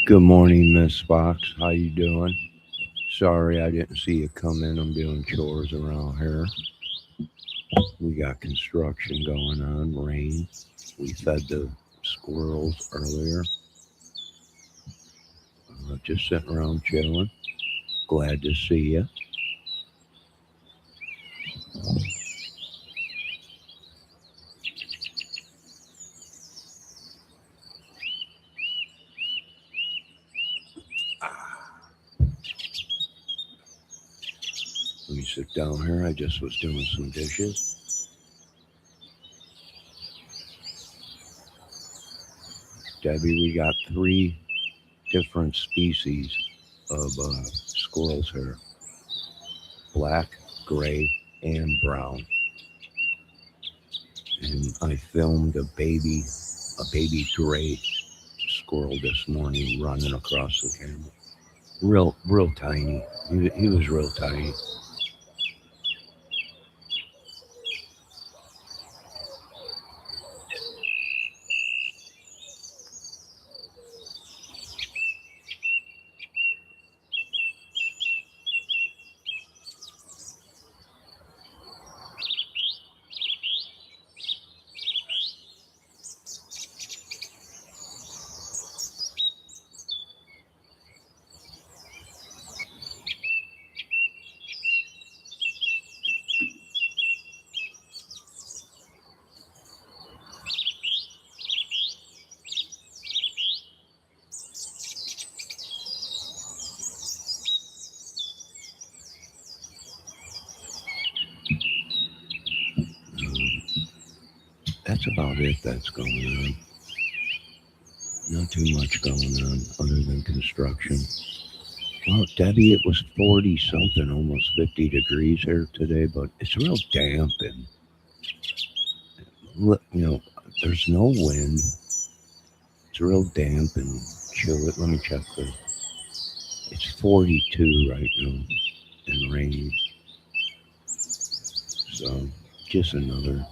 Good morning, Miss Fox. How you doing? Sorry I didn't see you come in. I'm doing chores around here. We got construction going on, rain. We fed the squirrels earlier. Just sitting around chilling. Glad to see you. Let me sit down here. I just was doing some dishes. Debbie, we got 3 different species of squirrels here. Black, gray, and brown. And I filmed a baby gray squirrel this morning running across the camera. Real tiny. He was real tiny. That's about it that's going on. Not too much going on other than construction. Well, Debbie, it was 40 something, almost 50 degrees here today, but it's real damp and, there's no wind. It's real damp and chill. Let me check it's 42 right now and rainy. So just another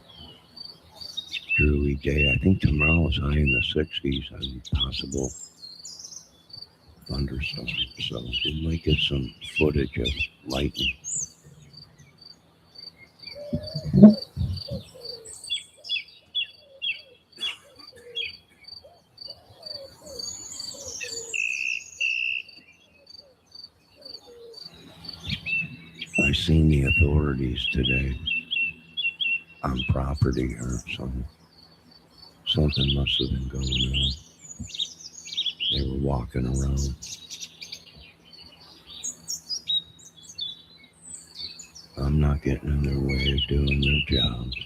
dreary day. I think tomorrow is high in the 60s and possible thunderstorm. So we might get some footage of lightning. I seen the authorities today on property or something. Something must have been going on. They were walking around. I'm not getting in their way of doing their jobs.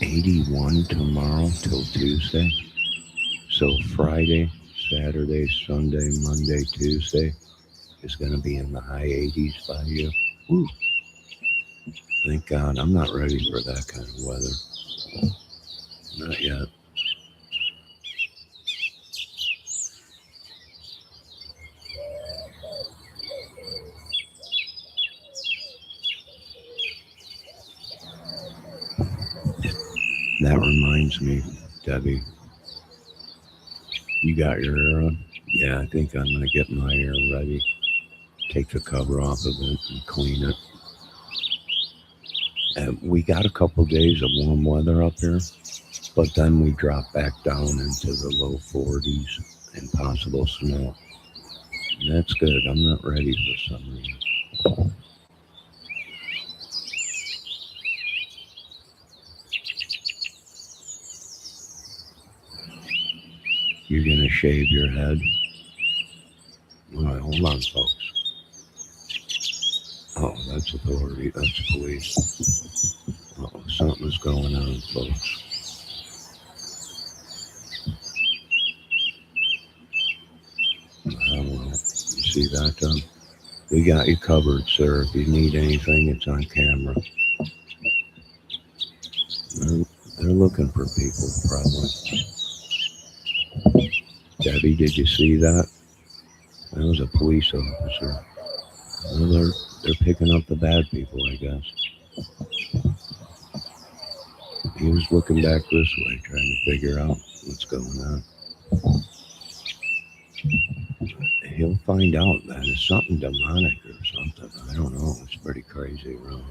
'81 tomorrow till Tuesday. So Friday, Saturday, Sunday, Monday, Tuesday is going to be in the high 80s by you. Woo. Thank God. I'm not ready for that kind of weather. Not yet. That reminds me, Debbie, you got your hair on? Yeah, I think I'm going to get my hair ready. Take the cover off of it and clean it. And we got a couple days of warm weather up here, but then we drop back down into the low 40s and possible snow. And that's good. I'm not ready for summer yet. You're going to shave your head? All right, hold on, folks. Oh, that's authority. That's police. Oh, something's going on, folks. I don't know. You see that, Doug? We got you covered, sir. If you need anything, it's on camera. They're looking for people, probably. Debbie, did you see that? That was a police officer. Well, they're picking up the bad people, I guess. He was looking back this way, trying to figure out what's going on. He'll find out that it's something demonic or something. I don't know. It's pretty crazy, really.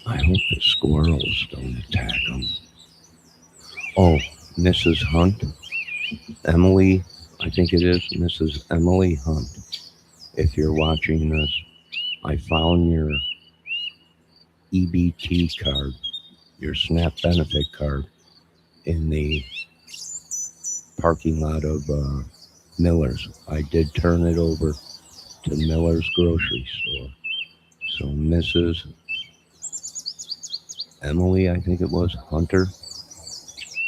I hope the squirrels don't attack him. Oh, Mrs. Hunt, Emily, I think it is Mrs. Emily Hunt. If you're watching this, I found your EBT card, your SNAP benefit card, in the parking lot of Miller's. I did turn it over to Miller's grocery store. So Mrs. Emily, I think it was, Hunter,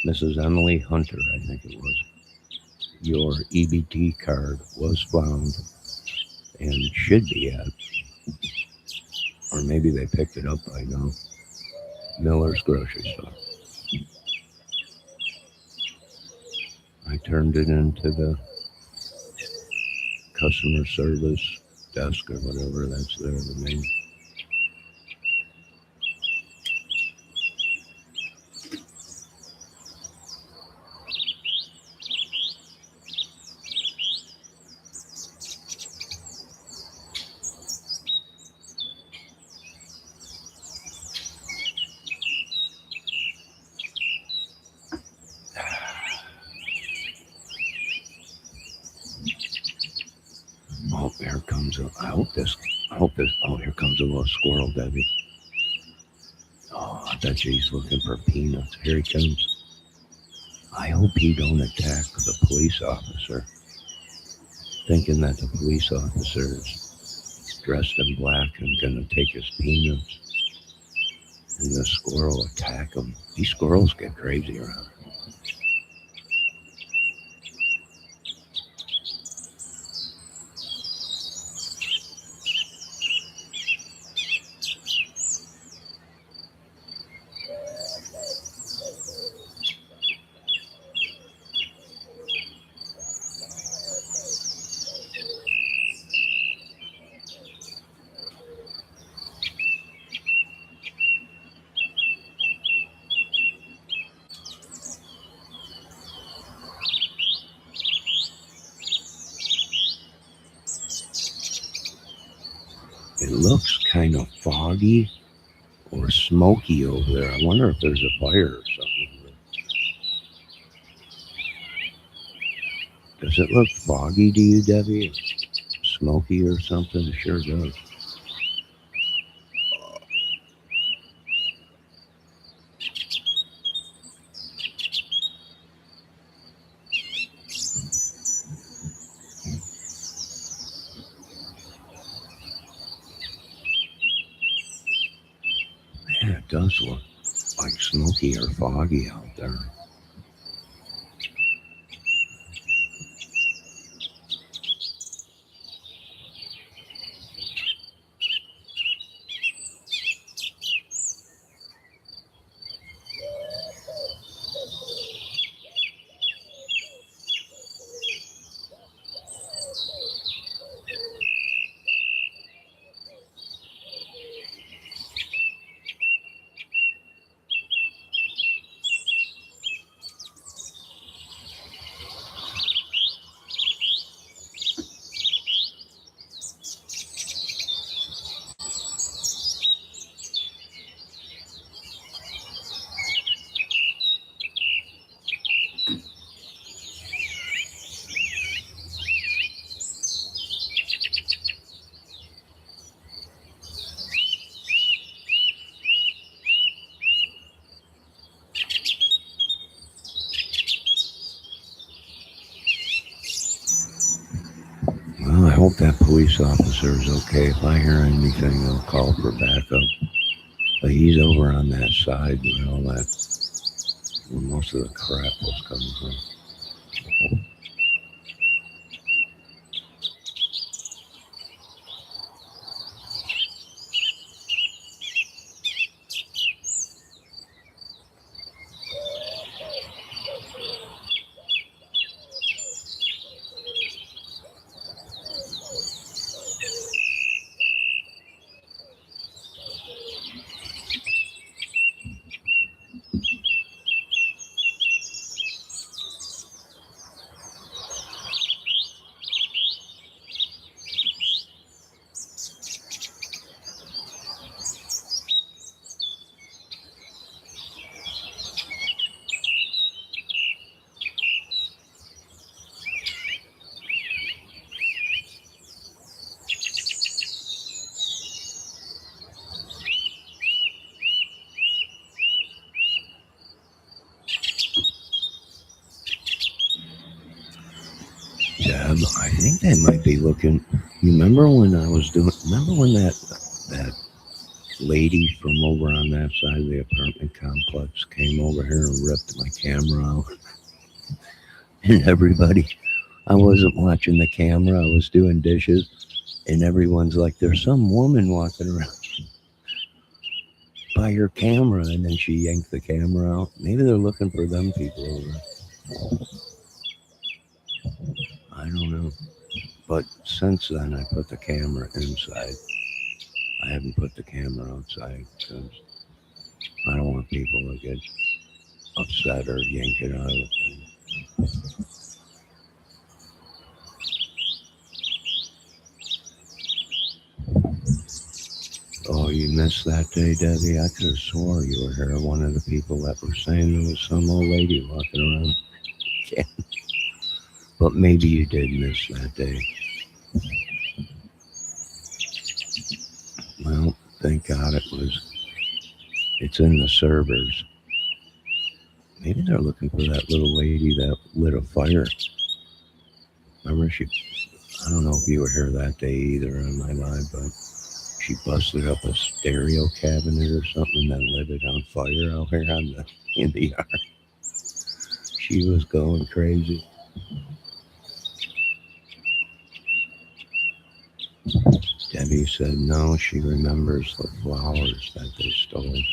Mrs. Emily Hunter, I think it was, your EBT card was found and should be at, or maybe they picked it up by now, Miller's grocery store. I turned it into the customer service desk or whatever that's there, the main. Oh, here comes a, I hope this, oh, here comes a little squirrel, Debbie. Oh, I bet you he's looking for peanuts. Here he comes. I hope he don't attack the police officer, thinking that the police officer is dressed in black and gonna take his peanuts. And the squirrel attack him. These squirrels get crazy around here. It looks kind of foggy or smoky over there. I wonder if there's a fire or something. Does it look foggy to you, Debbie? Smoky or something? It sure does. Yeah, it does look like smoky or foggy out there. Well, I hope that police officer is okay. If I hear anything, I'll call for backup. But he's over on that side where all that, where most of the crap was coming from. Deb, I think they might be looking. Remember when I was doing? Remember when that lady from over on that side of the apartment complex came over here and ripped my camera out? And everybody, I wasn't watching the camera. I was doing dishes, and everyone's like, "There's some woman walking around by your camera," and then she yanked the camera out. Maybe they're looking for them people over there. I don't know. But since then, I put the camera inside. I haven't put the camera outside because I don't want people to get upset or yank it out of the thing. Oh, you missed that day, Debbie? I could have swore you were here. One of the people that were saying there was some old lady walking around. Yeah. But maybe you did miss that day. Well, thank God it's in the servers. Maybe they're looking for that little lady that lit a fire. Remember I don't know if you were here that day either on my live, but she busted up a stereo cabinet or something and then lit it on fire out here in the yard. She was going crazy. Debbie said no, she remembers the flowers that they stole.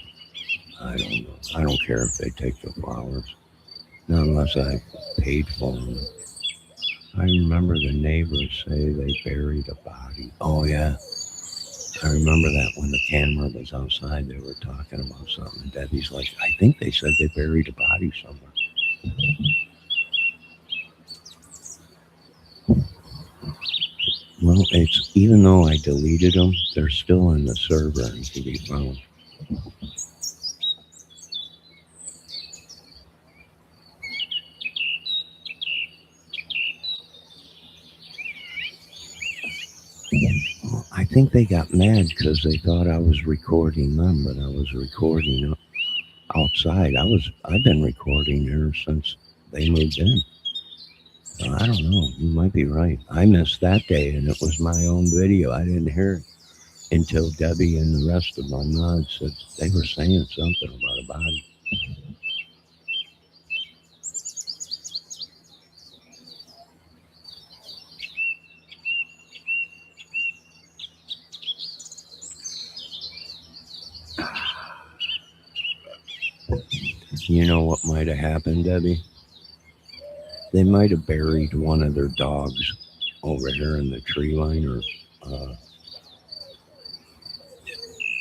I don't know. I don't care if they take the flowers. Not unless I paid for them. I remember the neighbors say they buried a body. Oh, yeah. I remember that when the camera was outside, they were talking about something. And Debbie's like, I think they said they buried a body somewhere. Well, it's even though I deleted them, they're still in the server and can be found. Well, I think they got mad because they thought I was recording them, but I was recording outside. I've been recording here since they moved in. So I don't know. You might be right. I missed that day, and it was my own video. I didn't hear it until Debbie and the rest of my mods said they were saying something about a body. You know what might have happened, Debbie? They might have buried one of their dogs over here in the tree line, or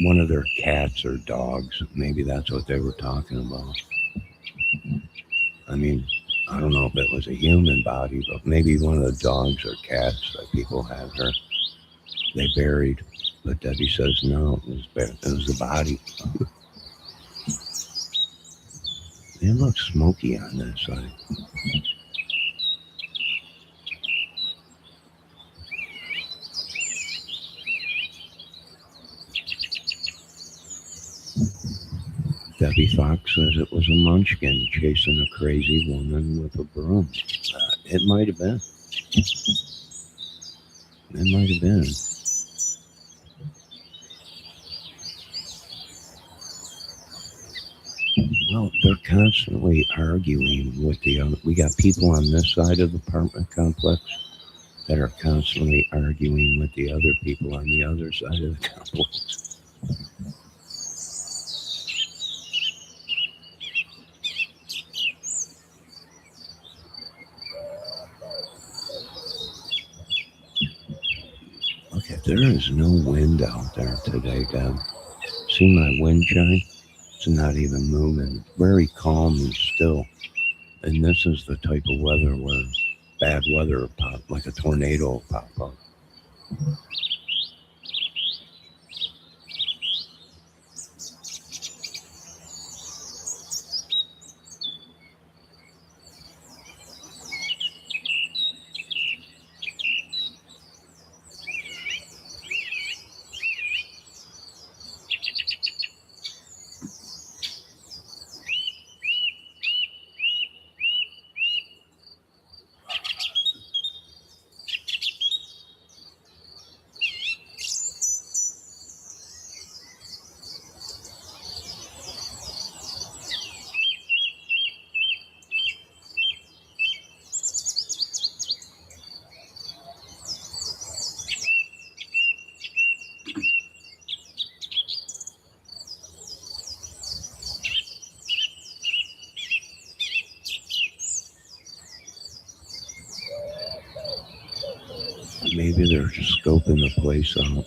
one of their cats or dogs. Maybe that's what they were talking about. I mean, I don't know if it was a human body, but maybe one of the dogs or cats that people have here, they buried. But Debbie says no, it was the body. It looks smoky on that side. Debbie Fox says it was a munchkin chasing a crazy woman with a broom. It might have been. It might have been. Well, they're constantly arguing with the other. We got people on this side of the apartment complex that are constantly arguing with the other people on the other side of the complex. Okay, there is no wind out there today, Deb. See my wind chime? It's not even moving. Very calm and still. And this is the type of weather where bad weather pop, like a tornado will pop up. Maybe they're just scoping the place out.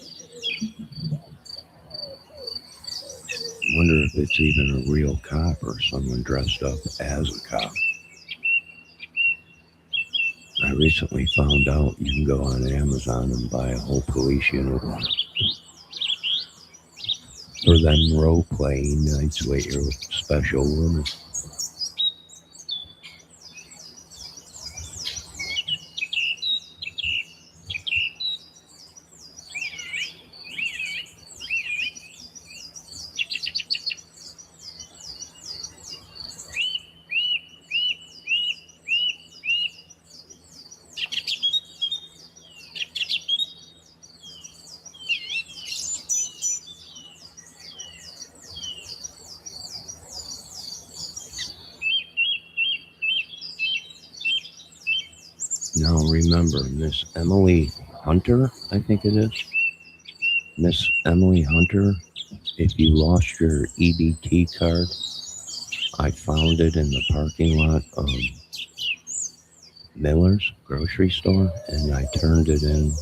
Wonder if it's even a real cop or someone dressed up as a cop. I recently found out you can go on Amazon and buy a whole police uniform for them role-playing nights with your special woman. Now remember, Miss Emily Hunter, I think it is. Miss Emily Hunter, if you lost your EBT card, I found it in the parking lot of Miller's grocery store, and I turned it in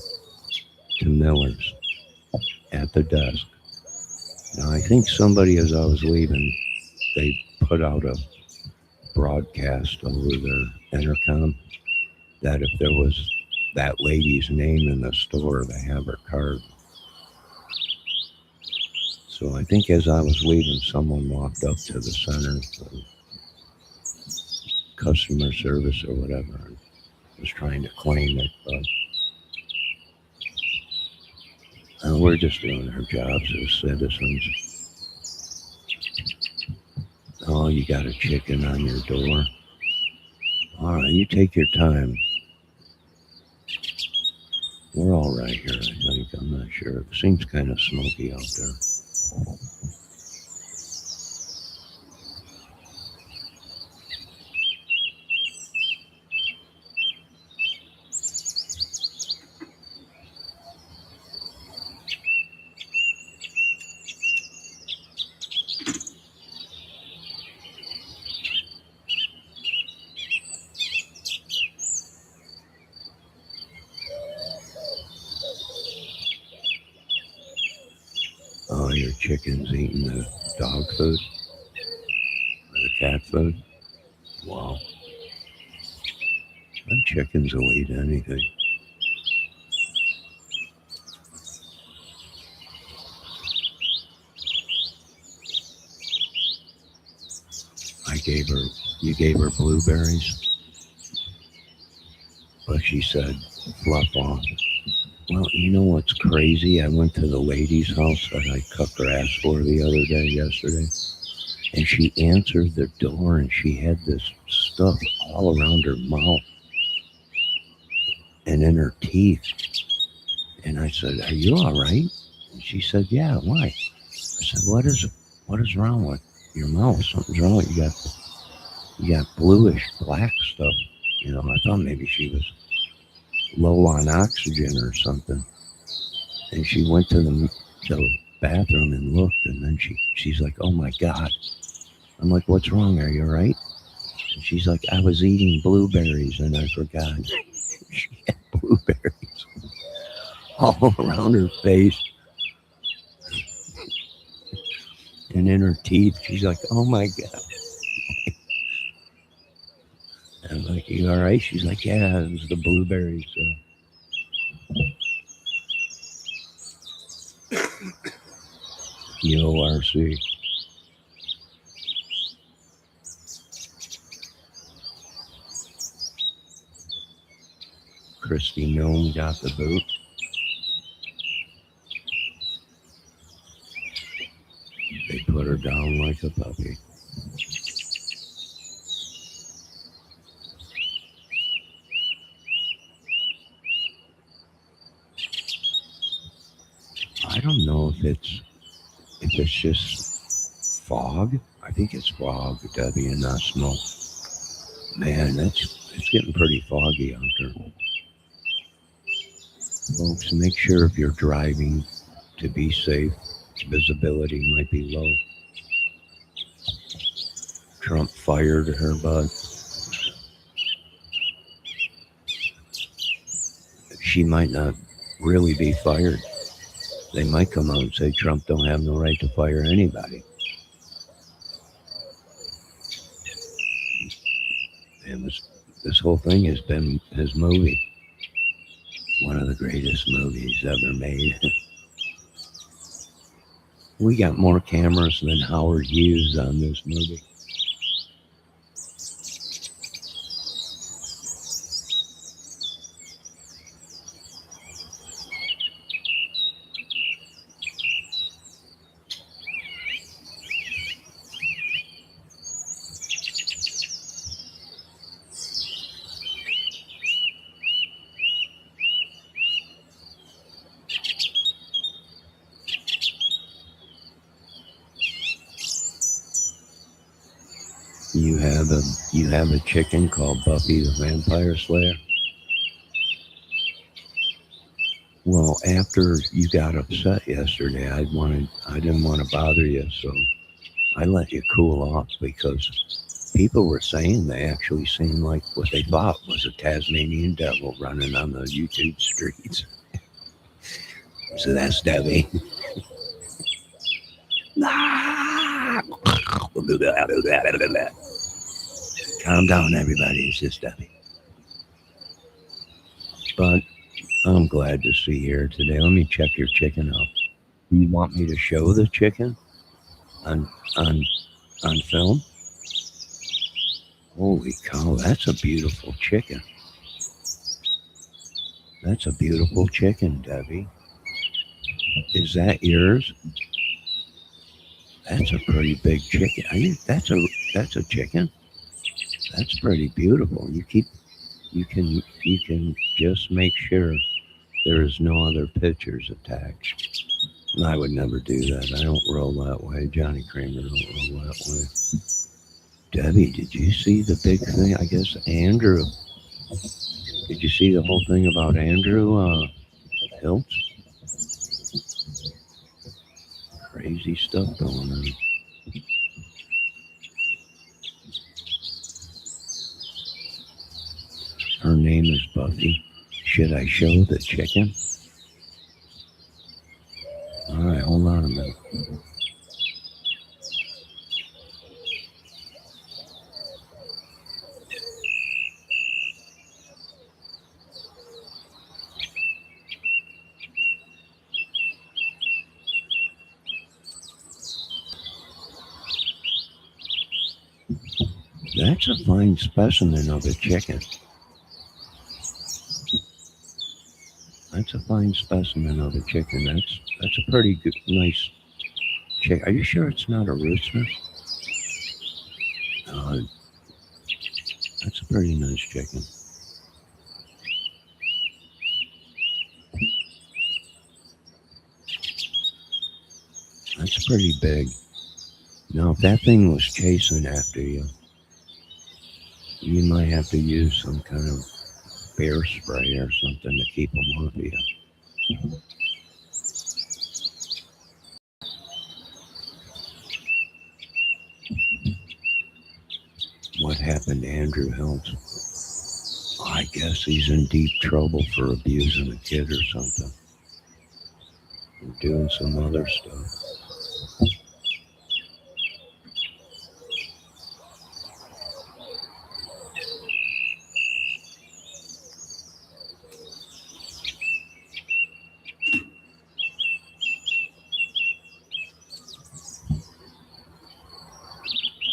to Miller's at the desk. Now, I think somebody, as I was leaving, they put out a broadcast over their intercom that if there was that lady's name in the store, they have her card. So I think as I was leaving, someone walked up to the center for customer service or whatever and was trying to claim it, but we're just doing our jobs as citizens. Oh, you got a chicken on your door? All right, you take your time. We're all right here, I think. I'm not sure. It seems kind of smoky out there. Oh, your chicken's eating the dog food? Or the cat food? Wow. Them chickens will eat anything. You gave her blueberries? But she said, fluff off. Well, you know what's crazy? I went to the lady's house that I cut grass for the other day, yesterday, and she answered the door and she had this stuff all around her mouth and in her teeth. And I said, are you all right? And she said, yeah, why? I said, what is wrong with your mouth? Something's wrong. You got bluish black stuff. You know, I thought maybe she was low on oxygen or something. And she went to the bathroom and looked, and then she's like, oh my God. I'm like, what's wrong? Are you all right? And she's like, I was eating blueberries and I forgot. She had blueberries all around her face and in her teeth. She's like, oh my God. I'm like, you all right? She's like, yeah, it was the blueberries. EORC. Christy Milne got the boot. They put her down like a puppy. I don't know if it's just fog. I think it's fog, Debbie, and not smoke. Man, it's getting pretty foggy out there. Folks, make sure if you're driving to be safe, visibility might be low. Trump fired her butt. she might not really be fired. They might come out and say Trump don't have no right to fire anybody. And this whole thing has been his movie. One of the greatest movies ever made. We got more cameras than Howard Hughes on this movie. You have a chicken called Buffy the Vampire Slayer. Well, after you got upset yesterday, I didn't want to bother you, so I let you cool off because people were saying they actually seemed like what they thought was a Tasmanian devil running on the YouTube streets. So that's Debbie. Calm down, everybody. It's just Debbie. But I'm glad to see you here today. Let me check your chicken out. Do you want me to show the chicken on film? Holy cow, that's a beautiful chicken. That's a beautiful chicken, Debbie. Is that yours? That's a pretty big chicken. That's a chicken. That's pretty beautiful. You can just make sure there is no other pictures attached. I would never do that. I don't roll that way. Johnny Kramer don't roll that way. Debbie, did you see the big thing? I guess Andrew. Did you see the whole thing about Andrew Hiltz? Crazy stuff going on. Her name is Buffy. Should I show the chicken? All right, hold on a minute. That's a fine specimen of a chicken. That's a fine specimen of a chicken. That's a pretty good, nice chicken. Are you sure it's not a rooster? That's a pretty nice chicken. That's pretty big. Now, if that thing was chasing after you, you might have to use some kind of bear spray or something to keep them off you. What happened to Andrew Hiltz? I guess he's in deep trouble for abusing a kid or something. Or doing some other stuff.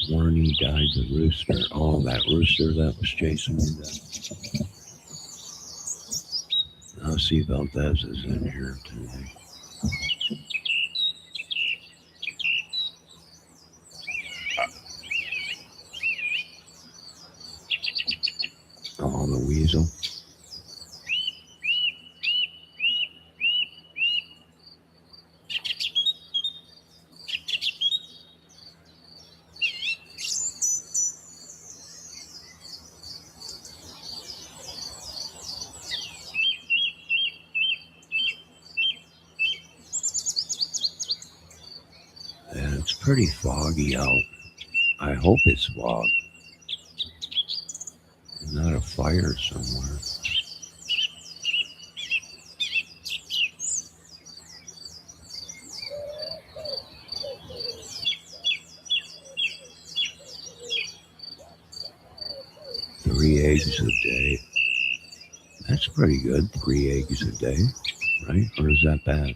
Warnie died the rooster. Oh, that rooster that was chasing me down. I'll see Valdez is in here today. Oh, the weasel. Yeah, it's pretty foggy out. I hope it's fog. Not a fire somewhere. eggs a day. That's pretty good, 3 eggs a day, right? Or is that bad?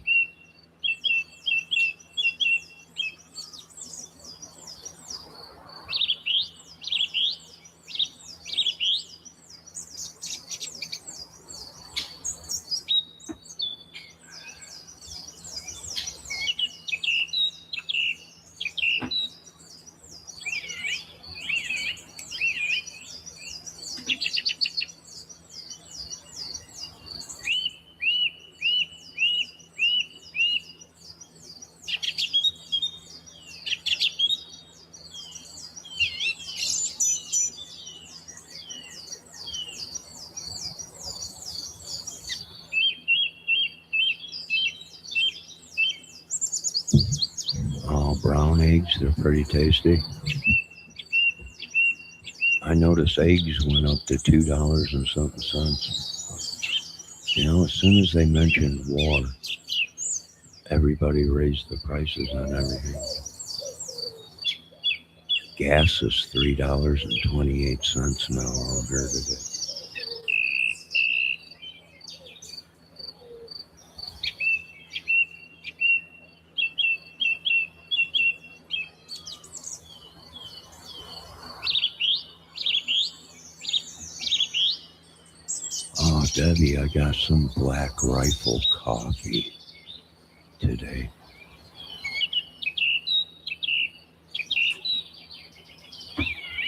Oh, brown eggs, they're pretty tasty. I noticed eggs went up to $2 and something cents. You know, as soon as they mentioned war, everybody raised the prices on everything. Gas is $3.28 now out here today. Oh, Debbie, I got some Black Rifle coffee today.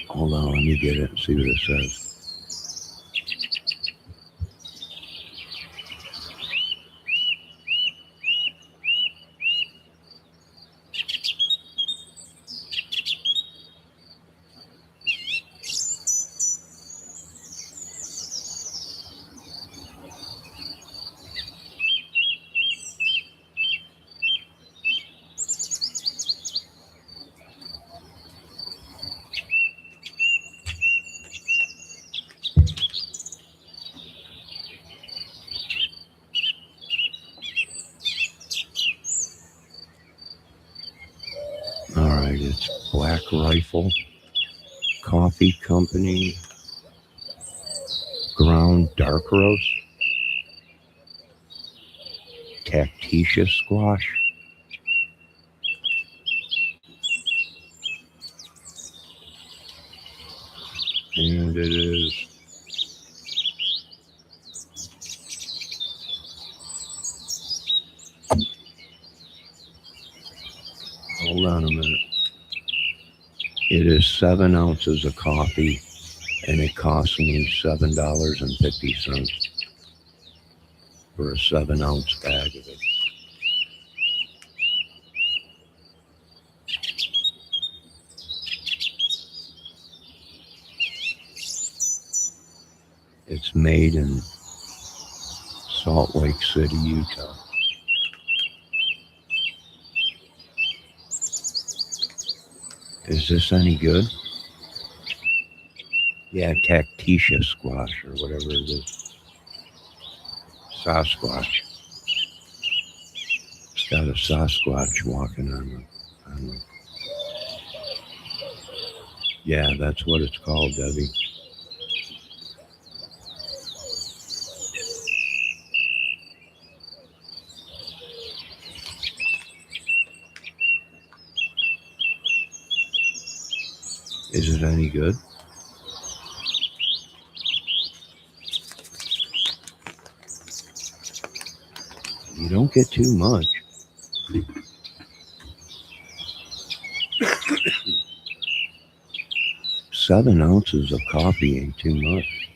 Hold on, let me get it and see what it says. All right, it's Black Rifle Coffee Company ground dark roast, Cactesia squash, and it is hold on a minute. It is 7 ounces of coffee, and it cost me $7.50 for a 7-ounce bag of it. It's made in Salt Lake City, Utah. Is this any good? Yeah, Cactesia squash or whatever it is. Sasquatch. It's got a Sasquatch walking on the. Yeah, that's what it's called, Debbie. Is it any good? You don't get too much. Seven ounces of coffee ain't too much.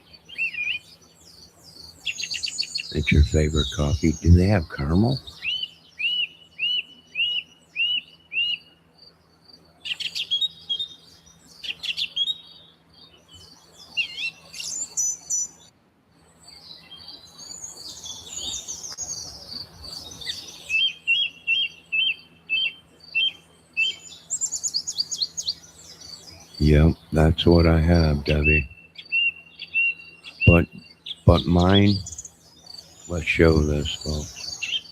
It's your favorite coffee. Do they have caramel? Yep, that's what I have, Debbie. But mine, let's show this, folks.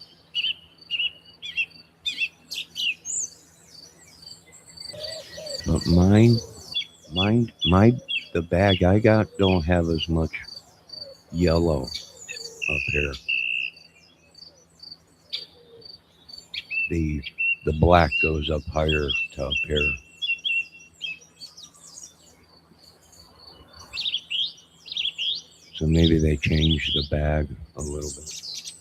But my The bag I got don't have as much yellow up here. The the black goes up higher to up here. So maybe they changed the bag a little bit.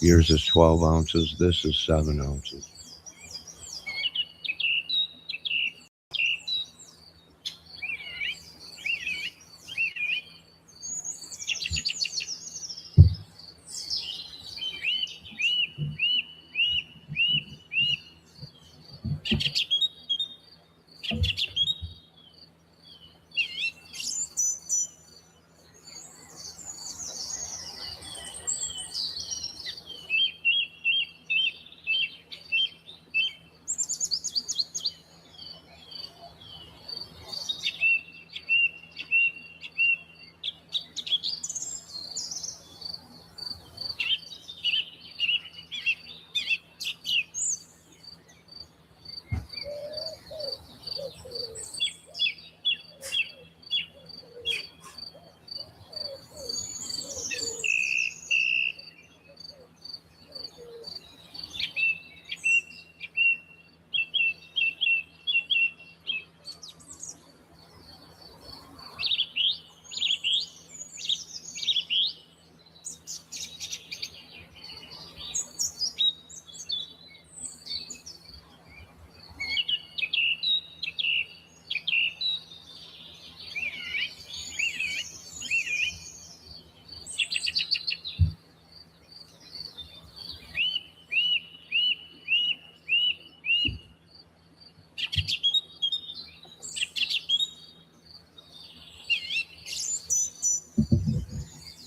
Yours is 12 ounces. This is 7 ounces.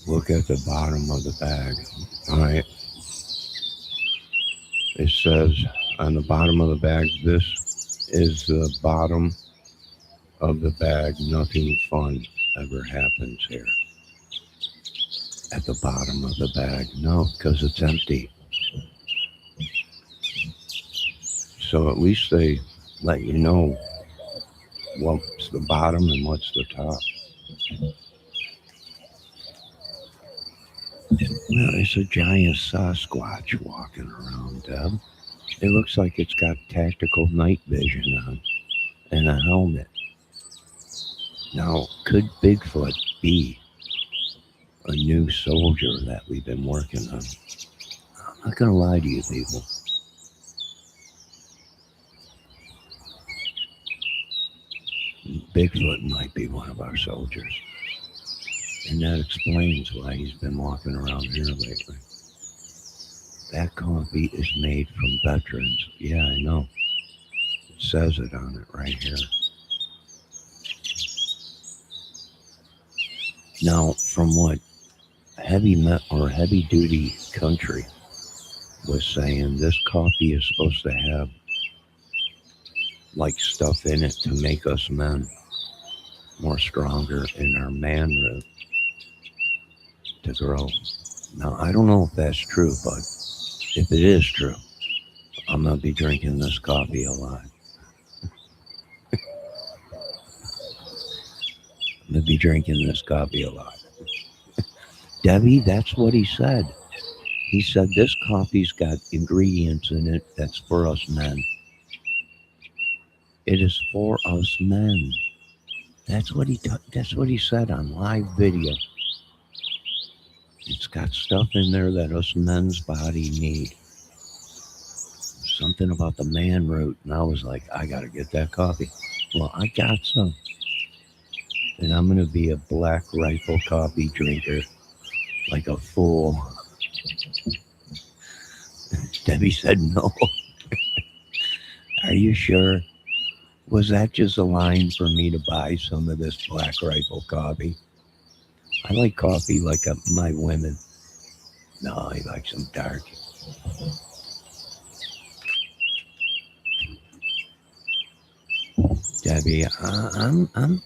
Look at the bottom of the bag. All right. It says on the bottom of the bag, this is the bottom of the bag. Nothing fun ever happens here. At the bottom of the bag. No, because it's empty. So at least they let you know what's the bottom and what's the top. Well, it's a giant Sasquatch walking around, Deb. It looks like it's got tactical night vision on and a helmet. Now, could Bigfoot be a new soldier that we've been working on? I'm not going to lie to you people. Bigfoot might be one of our soldiers. And that explains why he's been walking around here lately. That coffee is made from veterans. Yeah, I know. It says it on it right here. Now, from what heavy duty country was saying, this coffee is supposed to have like stuff in it to make us men more stronger in our manhood to grow. Now, I don't know if that's true, but if it is true, I'm going to be drinking this coffee a lot. I'm going to be drinking this coffee a lot. Debbie, that's what he said. He said this coffee's got ingredients in it that's for us men. It is for us men. That's what he said on live video. It's got stuff in there that us men's body need. Something about the man root, and I was like, I gotta get that coffee. Well, I got some, and I'm gonna be a Black Rifle coffee drinker, like a fool. Debbie said no. Are you sure? Was that just a line for me to buy some of this Black Rifle coffee? I like coffee like my women. No, I like some dark. Debbie,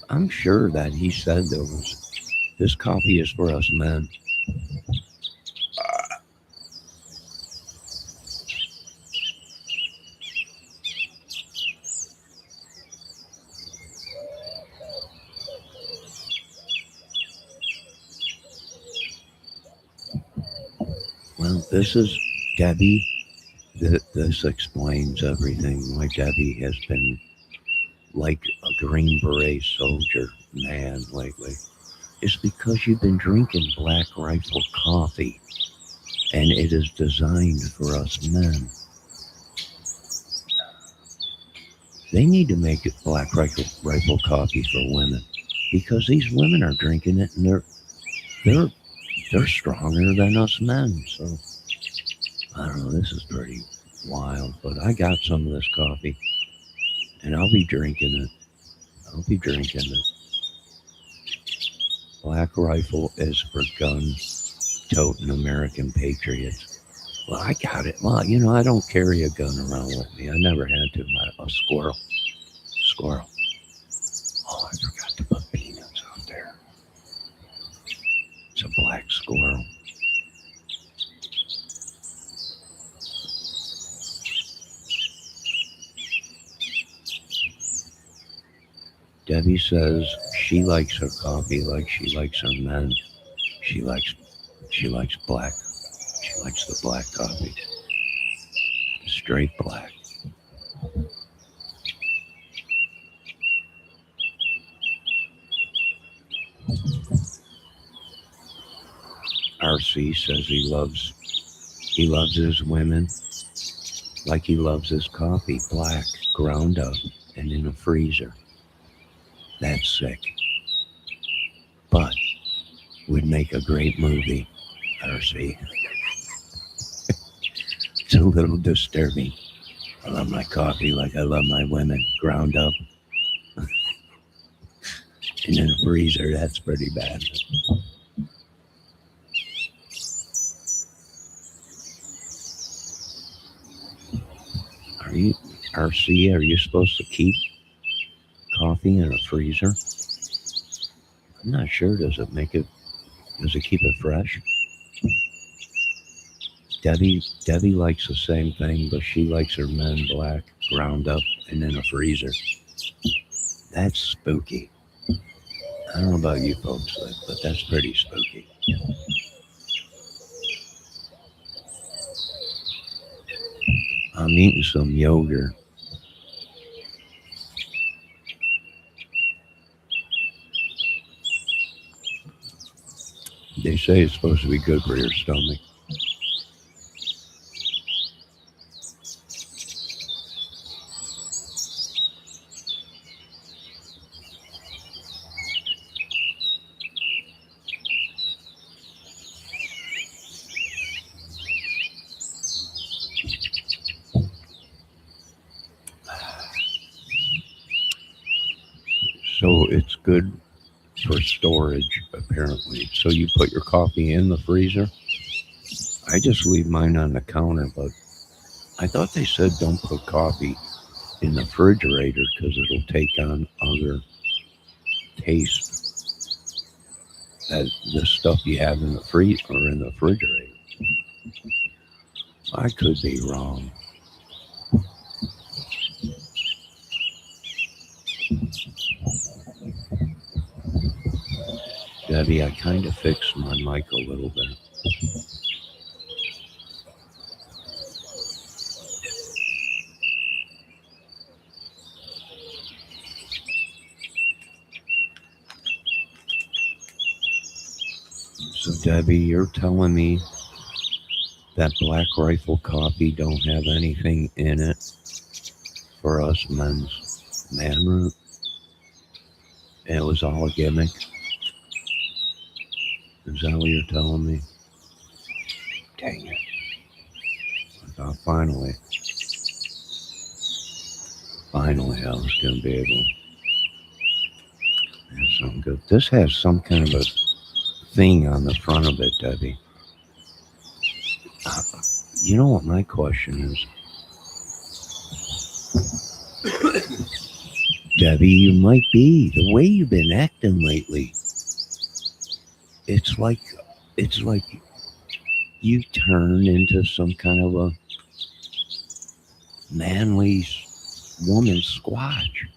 I'm sure that he said there was. This coffee is for us men. Well, this is Debbie. This explains everything. Why Debbie has been like a Green Beret soldier man lately. It's because you've been drinking Black Rifle coffee, and it is designed for us men. They need to make it Black Rifle coffee for women because these women are drinking it and they're stronger than us men. So I don't know. This is pretty wild, but I got some of this coffee, and I'll be drinking it. I'll be drinking it. Black Rifle is for gun-toting American patriots. Well, I got it. Well, I don't carry a gun around with me. I never had to. A squirrel. Squirrel. Oh, I forgot to put peanuts out there. It's a black squirrel. Debbie says she likes her coffee like she likes her men. She likes black. She likes the black coffee. Straight black. RC says he loves his women like he loves his coffee, black, ground up, and in a freezer. That's sick. But would make a great movie, RC. It's a little disturbing. I love my coffee like I love my women, ground up. And in a freezer, that's pretty bad. RC, are you supposed to keep coffee in a freezer? I'm not sure. Does it keep it fresh? Debbie likes the same thing, but she likes her men black, ground up, and in a freezer. That's spooky. I don't know about you folks, but that's pretty spooky. I'm eating some yogurt. They say it's supposed to be good for your stomach. So it's good for storage, apparently. So you put your coffee in the freezer? I just leave mine on the counter, but I thought they said don't put coffee in the refrigerator because it'll take on other taste as the stuff you have in the freezer or in the refrigerator. I could be wrong. Debbie, I kind of fixed my mic a little bit. So Debbie, you're telling me that Black Rifle coffee don't have anything in it for us men's man root? And it was all a gimmick? Is that what you're telling me? Dang it. I thought finally I was going to be able to have something good. This has some kind of a thing on the front of it, Debbie. You know what my question is? Debbie, you might be. The way you've been acting lately, it's like you turn into some kind of a manly woman squatch,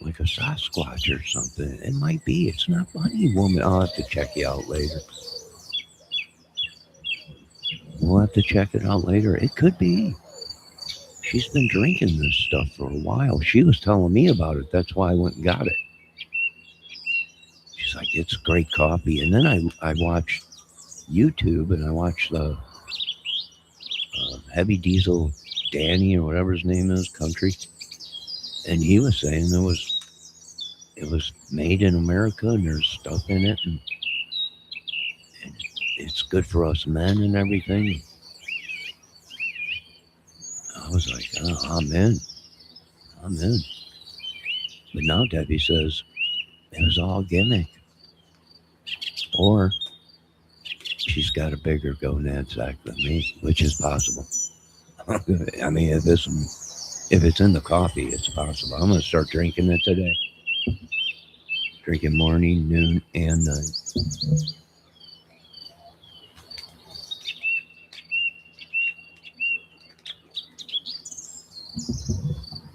like a Sasquatch or something. It might be. It's not funny, woman. I'll have to check you out later. We'll have to check it out later. It could be. She's been drinking this stuff for a while. She was telling me about it. That's why I went and got it. She's like, it's great coffee. And then I watched YouTube and I watched the Heavy Diesel Danny or whatever his name is, country. And he was saying it was made in America and there's stuff in it and it's good for us men and everything. I was like, oh, I'm in. But now Debbie says it was all gimmick. Or she's got a bigger gonad sack than me, which is possible. I mean, if it's in the coffee, it's possible. I'm going to start drinking it today. Drinking morning, noon, and night.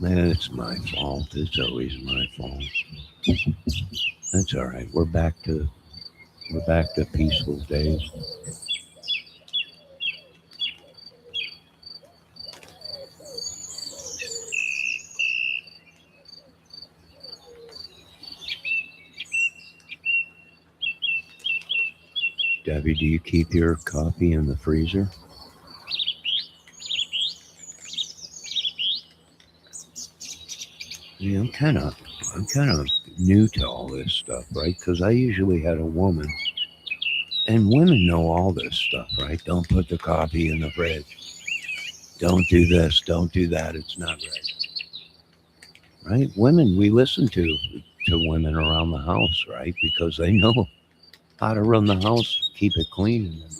It's my fault. It's always my fault. That's all right. We're back to peaceful days. Debbie, do you keep your coffee in the freezer? Yeah, I'm kind of new to all this stuff, right? Because I usually had a woman, and women know all this stuff, right? Don't put the coffee in the fridge. Don't do this. Don't do that. It's not right. Women, we listen to women around the house, right? Because they know how to run the house, keep it clean, and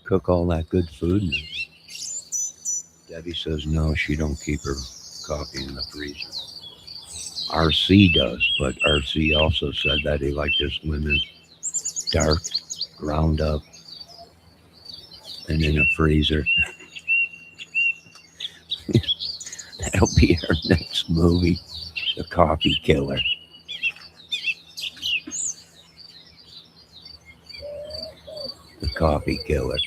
cook all that good food. And Debbie says no, she don't keep her coffee in the freezer. RC does, but RC also said that he liked his women dark, ground up, and in a freezer. That'll be our next movie, The Coffee Killer. The Coffee Killer.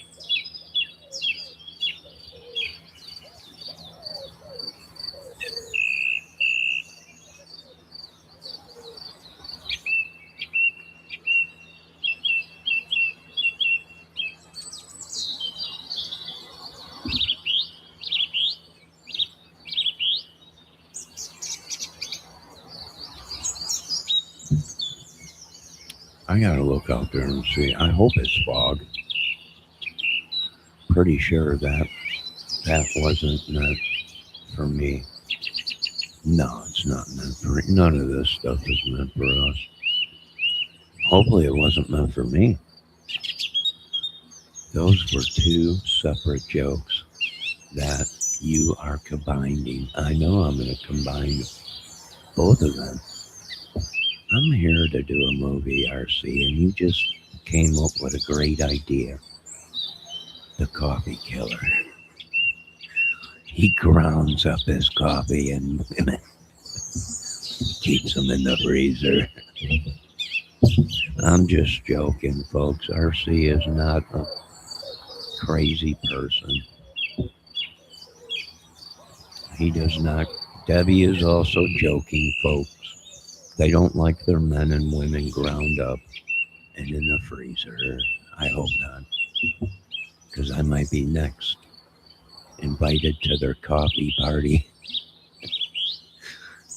I gotta look out there and see. I hope it's fog. Pretty sure that wasn't meant for me. No, it's not meant for none of this stuff is meant for us. Hopefully it wasn't meant for me. Those were two separate jokes that you are combining. I know I'm going to combine both of them. I'm here to do a movie, RC, and you just came up with a great idea. The Coffee Killer. He grounds up his coffee and keeps them in the freezer. I'm just joking, folks. RC is not a crazy person. He does not. Debbie is also joking, folks. They don't like their men and women ground up and in the freezer. I hope not. Because I might be next. Invited to their coffee party.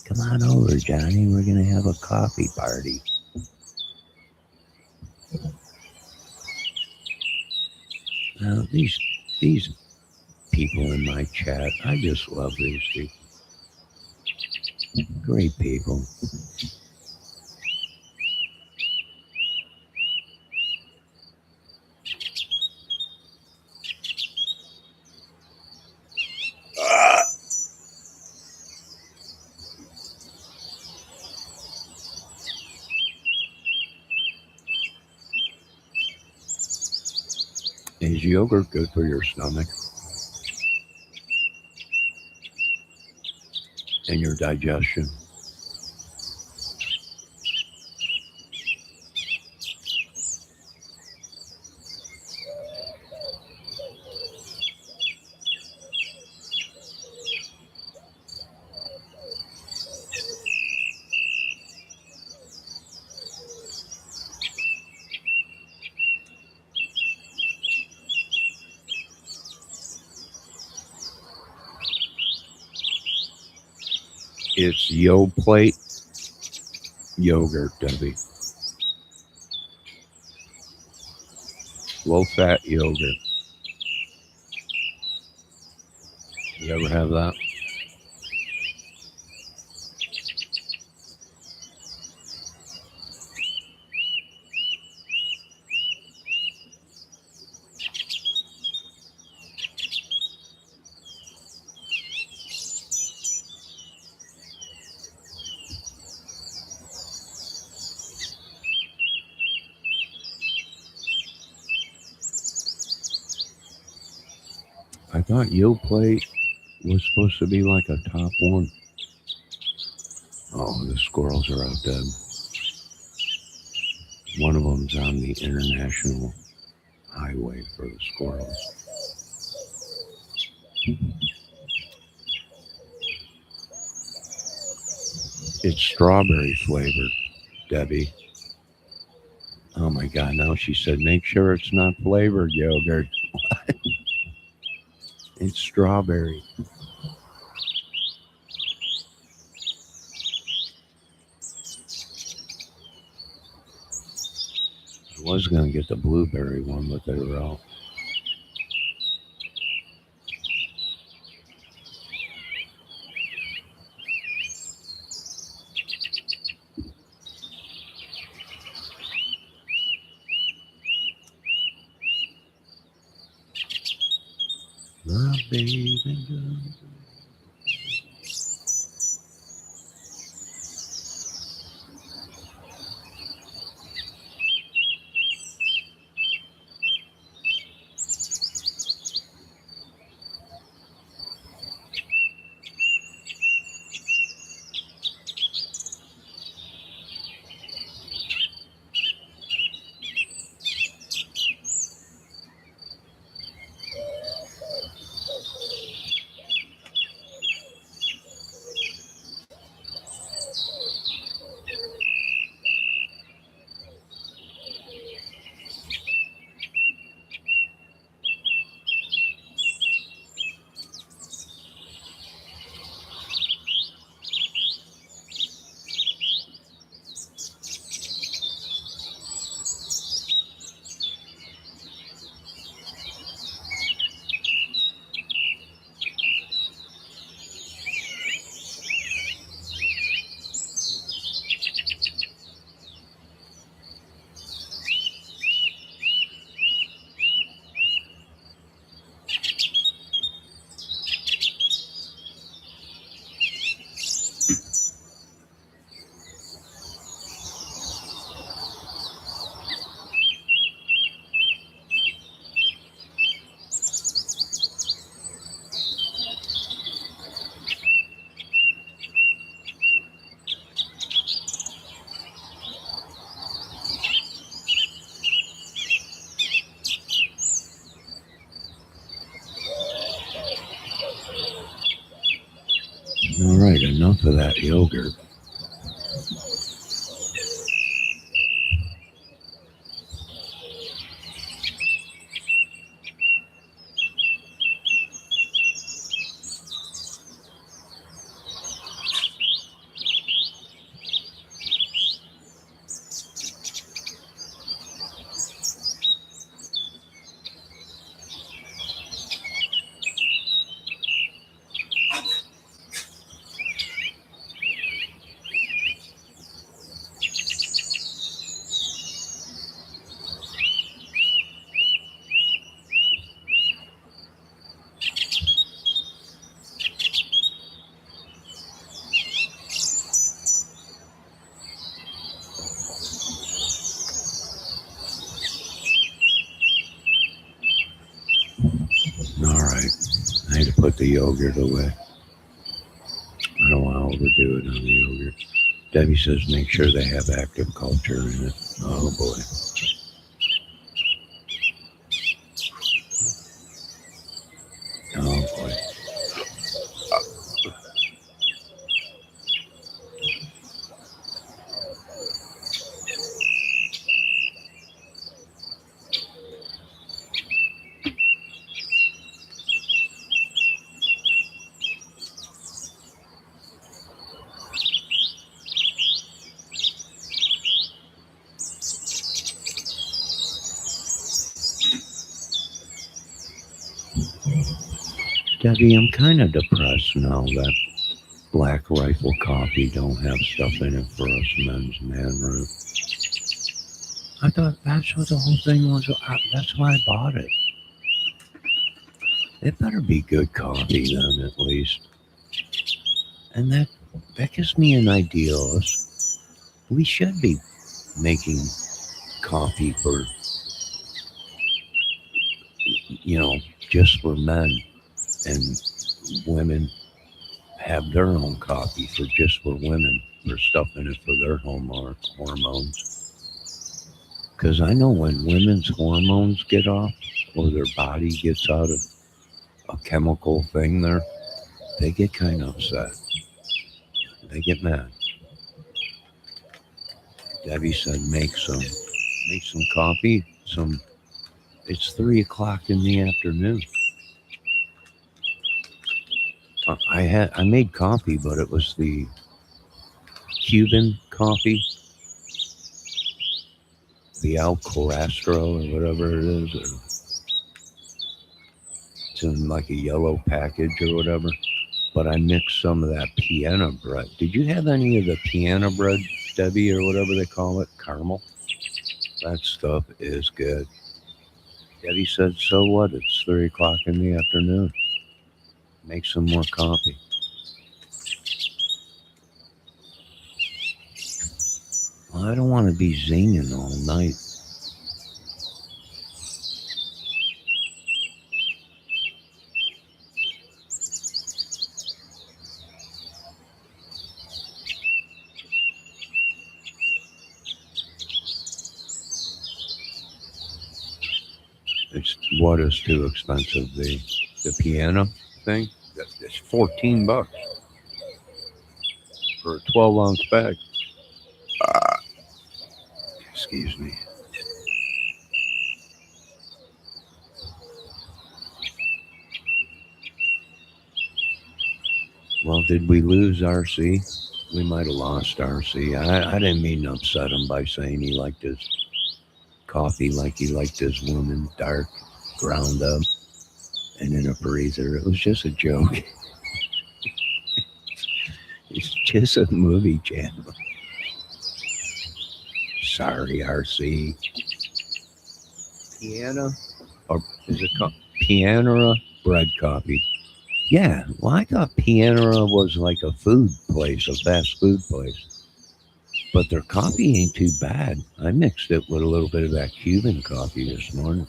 Come on over, Johnny. We're going to have a coffee party. Now, these people in my chat, I just love these people. Great people. Is yogurt good for your stomach and your digestion? It's Yoplait yogurt, Debbie. Low fat yogurt. You ever have that? I thought Yoplait was supposed to be like a top one. Oh, the squirrels are out dead. One of them's on the international highway for the squirrels. It's strawberry flavored, Debbie. Oh my God, now she said, make sure it's not flavored yogurt. It's strawberry. I was going to get the blueberry one, but they were out. My baby girl. All right, enough of that yogurt. All right, I need to put the yogurt away. I don't want to overdo it on the yogurt. Debbie says make sure they have active culture in it. Oh boy. Oh boy. Debbie, I'm kind of depressed now that Black Rifle Coffee don't have stuff in it for us men's man root. I thought that's what the whole thing was. That's why I bought it. It better be good coffee then, at least. And that gives me an idea. We should be making coffee for, just for men, and women have their own coffee for just for women, for stuff in it for their hormones. Because I know when women's hormones get off, or their body gets out of a chemical thing there, they get kind of upset. They get mad. Debbie said, make some coffee. It's 3 o'clock in the afternoon. I made coffee, but it was the Cuban coffee, the El Corastro or whatever it is. It's in like a yellow package or whatever. But I mixed some of that piano bread. Did you have any of the piano bread, Debbie, or whatever they call it? Caramel? That stuff is good. Debbie said, so what? It's 3 o'clock in the afternoon. Make some more coffee. Well, I don't want to be zinging all night. What is too expensive? The piano thing? It's $14 for a 12-ounce bag. Excuse me. Well, did we lose RC? We might have lost RC. I didn't mean to upset him by saying he liked his coffee like he liked his woman, dark, ground up, and in a breather. It was just a joke. It's just a movie channel. Sorry, RC. Piano, or is it called Pianera Bread Coffee? Yeah, well, I thought Pianera was like a food place, a fast food place. But their coffee ain't too bad. I mixed it with a little bit of that Cuban coffee this morning.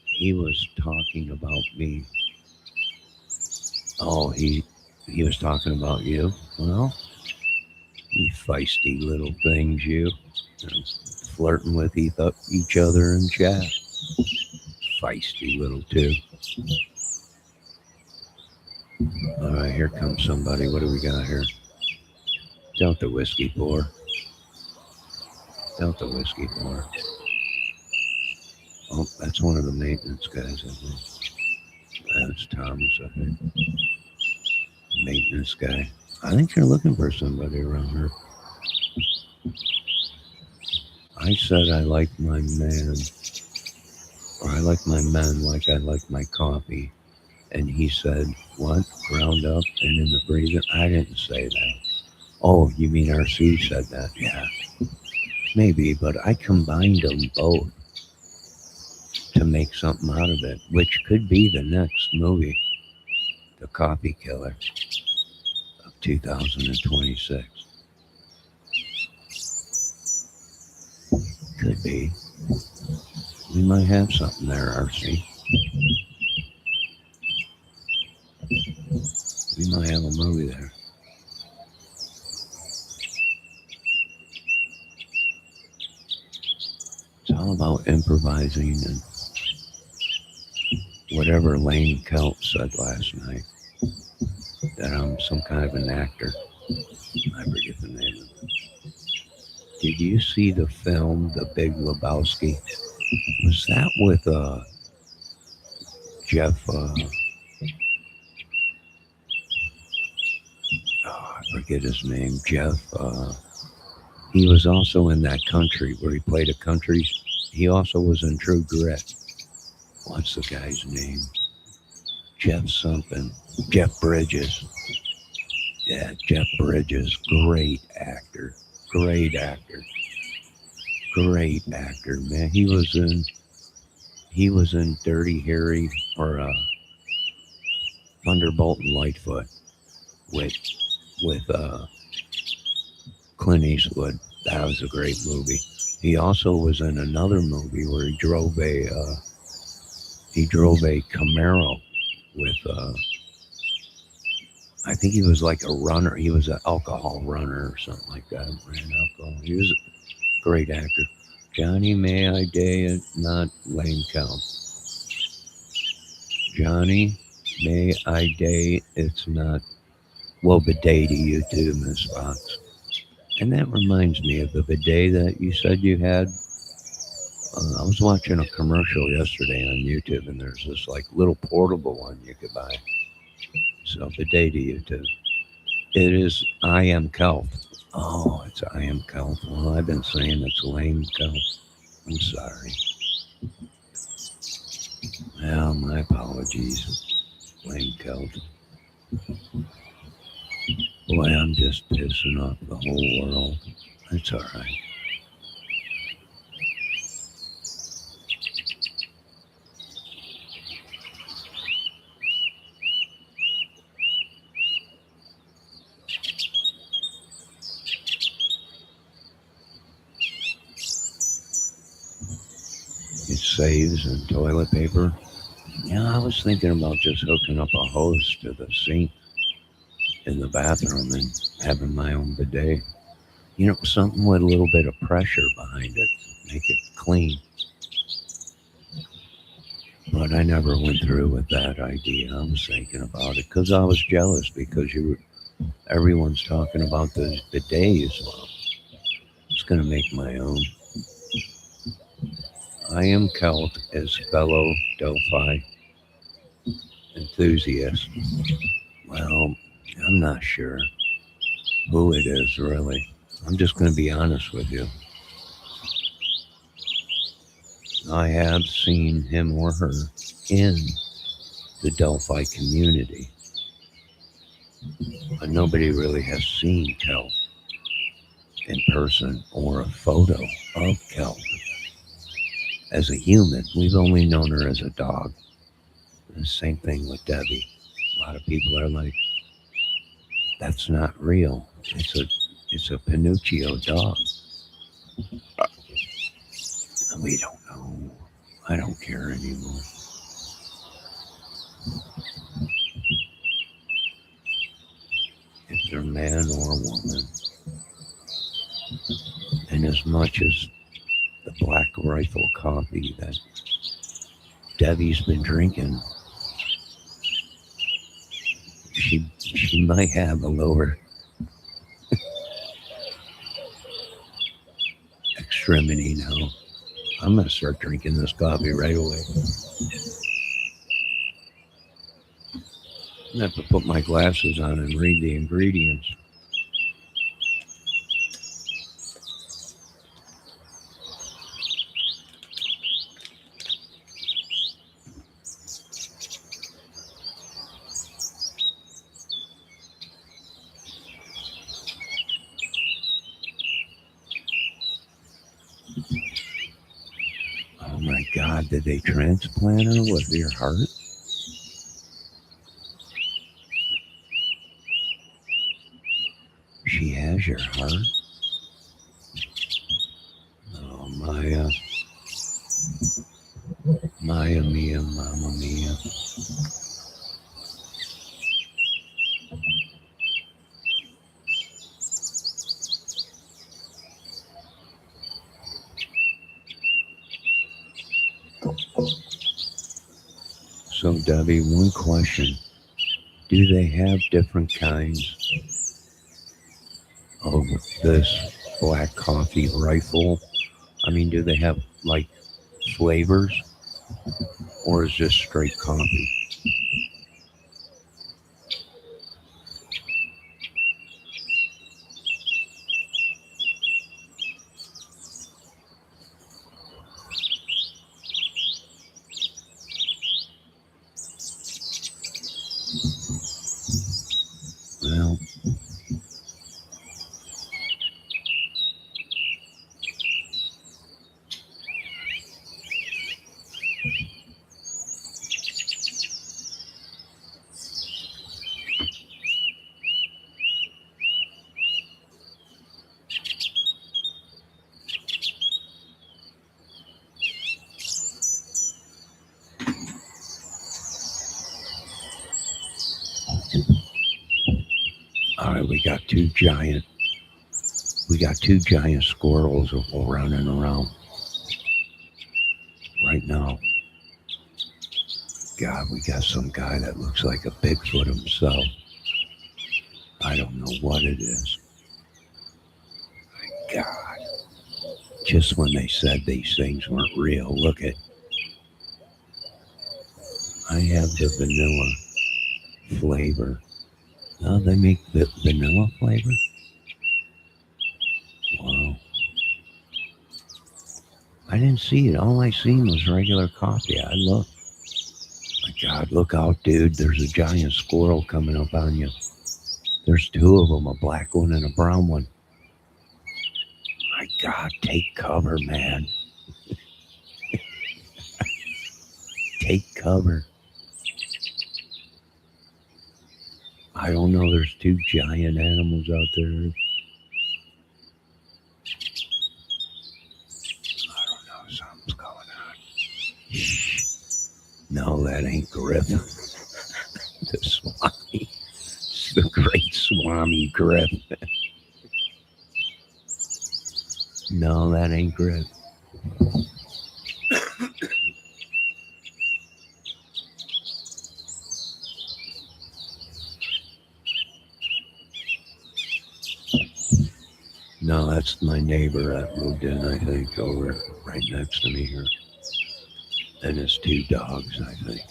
He was talking about me. Oh, he was talking about you. Well, you feisty little things, you. Flirting with each other in chat. Feisty little two. All right, here comes somebody. What do we got here? Delta Whiskey 4. Delta Whiskey 4. Oh, that's one of the maintenance guys, I think. That's Thomas, I think. Maintenance guy. I think you're looking for somebody around here. I said I like my man, or I like my men like I like my coffee. And he said, what? Ground up and in the breathing? I didn't say that. Oh, you mean RC said that? Yeah. Maybe, but I combined them both to make something out of it, which could be the next movie, The Coffee Killer of 2026. Could be. We might have something there, RC. We might have a movie there. It's all about improvising and whatever Lane Kelp said last night, that I'm some kind of an actor. I forget the name of it. Did you see the film, The Big Lebowski? Was that with Jeff, I forget his name, Jeff, he was also in that country where he played a country. He also was in True Grit. What's the guy's name? Jeff something. Jeff Bridges. Yeah, Jeff Bridges. Great actor. Great actor. Great actor, man. He was in Dirty Harry or Thunderbolt and Lightfoot with with Clint Eastwood. That was a great movie. He also was in another movie where he drove a Camaro with I think he was like a runner. He was an alcohol runner or something like that. Ran alcohol. He was a great actor. Johnny May I Day, not Lane Count. Johnny May I Day, it's not. Well, bidet to you too, Miss Fox. And that reminds me of the bidet that you said you had. I was watching a commercial yesterday on YouTube, and there's this like little portable one you could buy. So bidet to you too. It is I am Kelp. Oh, it's I am Kelp. Well, I've been saying it's lame Kelp. I'm sorry. Well, my apologies. Lame Kelp. Boy, I'm just pissing off the whole world. It's all right. It saves in toilet paper. Yeah, I was thinking about just hooking up a hose to the sink in the bathroom and having my own bidet. You know, something with a little bit of pressure behind it, make it clean. But I never went through with that idea. I was thinking about it because I was jealous because everyone's talking about the bidets. Well, it's going to make my own. I am Celt as fellow Delphi enthusiast. Well, I'm not sure who it is really. I'm just going to be honest with you. I have seen him or her in the Delphi community, but nobody really has seen Kel in person or a photo of Kel as a human. We've only known her as a dog. The same thing with Debbie. A lot of people are like, that's not real. It's a Pinocchio dog. We don't know. I don't care anymore. If they're man or woman. And as much as the Black Rifle coffee that Debbie's been drinking, she might have a lower extremity now. I'm gonna start drinking this coffee right away. I have to put my glasses on and read the ingredients. Oh my God, did they transplant her with your heart? She has your heart? Oh, Maya. Maya Mia, Mama Mia. So, Debbie, one question. Do they have different kinds of this black coffee rifle? I mean, do they have like flavors or is just straight coffee? All right, we got two giant squirrels running around right now. God, we got some guy that looks like a Bigfoot himself. I don't know what it is. My God. Just when they said these things weren't real, look at. I have the vanilla flavor. Oh, they make the vanilla flavor? Wow. I didn't see it. All I seen was regular coffee. I looked. My God, look out, dude. There's a giant squirrel coming up on you. There's two of them, a black one and a brown one. My God, take cover, man. Take cover. I don't know. There's two giant animals out there. I don't know. Something's going on. Shh. No, that ain't Griff. The Swami. It's the great Swami Griff. No, that ain't Griff. No, that's my neighbor that moved in, I think, over right next to me here. And his two dogs, I think.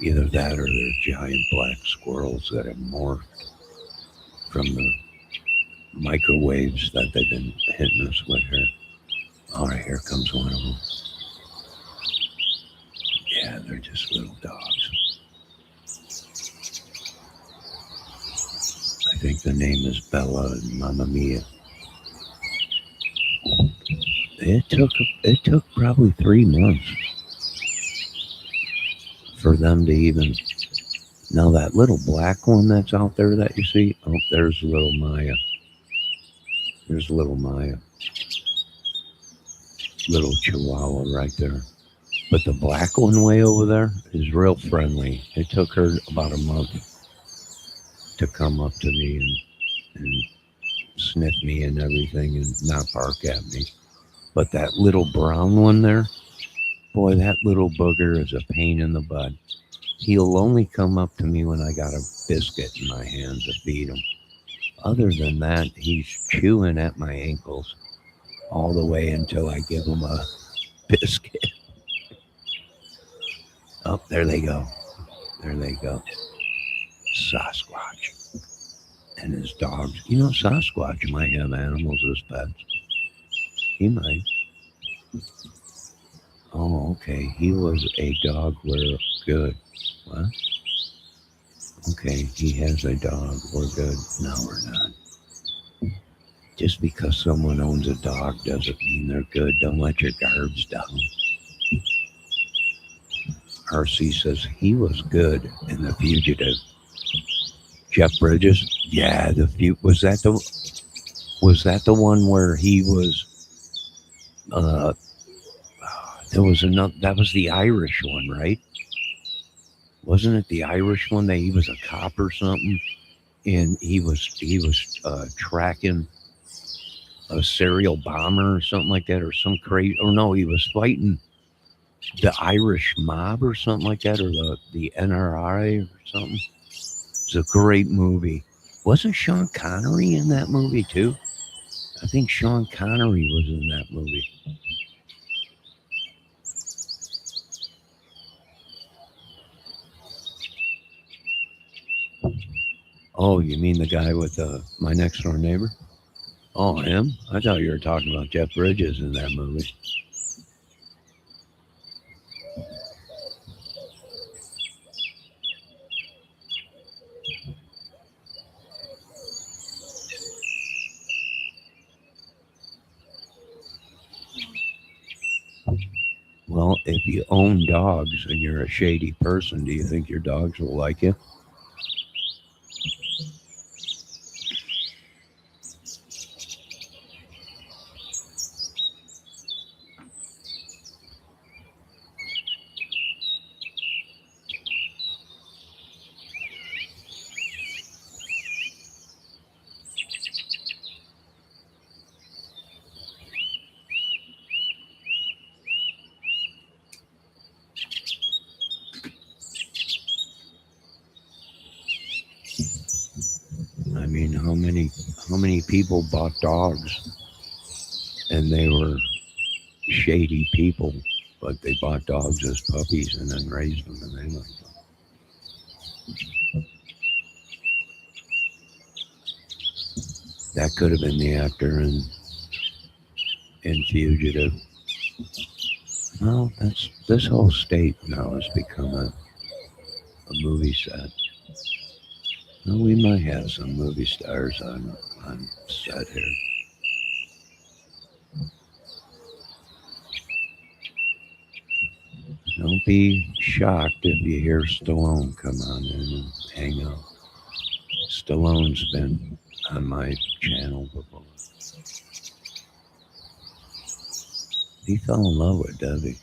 Either that or they're giant black squirrels that have morphed from the microwaves that they've been hitting us with here. All right, here comes one of them. Yeah, they're just little dogs. I think the name is Bella and Mamma Mia. It took probably 3 months for them to even. Now that little black one that's out there that you see, oh, there's little Maya. There's little Maya. Little Chihuahua right there. But the black one way over there is real friendly. It took her about a month to come up to me and sniff me and everything and not bark at me. But that little brown one there, boy, that little booger is a pain in the butt. He'll only come up to me when I got a biscuit in my hand to feed him. Other than that, he's chewing at my ankles all the way until I give him a biscuit. Oh, there they go. There they go. Sasquatch and his dogs. You know, Sasquatch might have animals as pets. He might. Oh, okay. He was a dog where good. What? Okay, he has a dog. We're good. No, we're not. Just because someone owns a dog doesn't mean they're good. Don't let your guards down. RC says he was good in The Fugitive. Jeff Bridges? Yeah, was that the one where he was there was another, that was the Irish one, right? Wasn't it the Irish one that he was a cop or something? And he was tracking a serial bomber or something like that, or some crazy, or no, he was fighting the Irish mob or something like that, or the NRA or something. It's a great movie. Wasn't Sean Connery in that movie too? I think Sean Connery was in that movie. Oh, you mean the guy with my next door neighbor? Oh, him? I thought you were talking about Jeff Bridges in that movie. Well, if you own dogs and you're a shady person, do you think your dogs will like you? I mean, how many people bought dogs and they were shady people, but they bought dogs as puppies and then raised them and they liked them. That could have been the actor in Fugitive. Well, that's this whole state now has become a movie set. Well, we might have some movie stars on set here. Don't be shocked if you hear Stallone come on in and hang out. Stallone's been on my channel before. He fell in love with Debbie.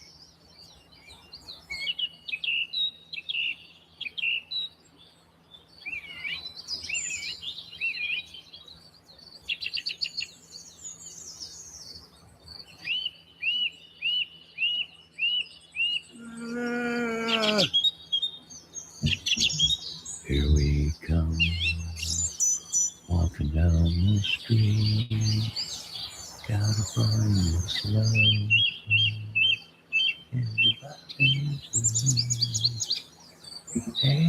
Here we come, walking down the street. Gotta find this love everybody's hey,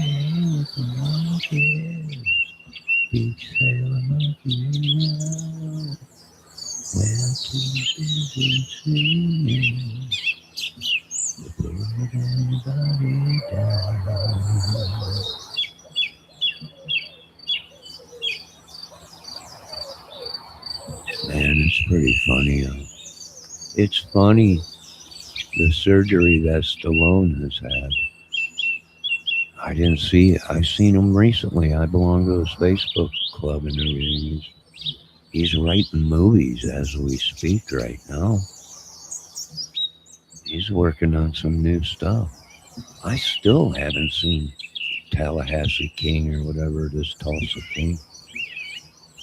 with the monkeys, beach sailor monkey. We're too busy singing to put anybody down. Man, it's pretty funny. It's funny the surgery that Stallone has had. I didn't see it. I seen him recently. I belong to his Facebook club and everything. He's writing movies as we speak right now. He's working on some new stuff. I still haven't seen Tallahassee King or whatever it is, Tulsa King.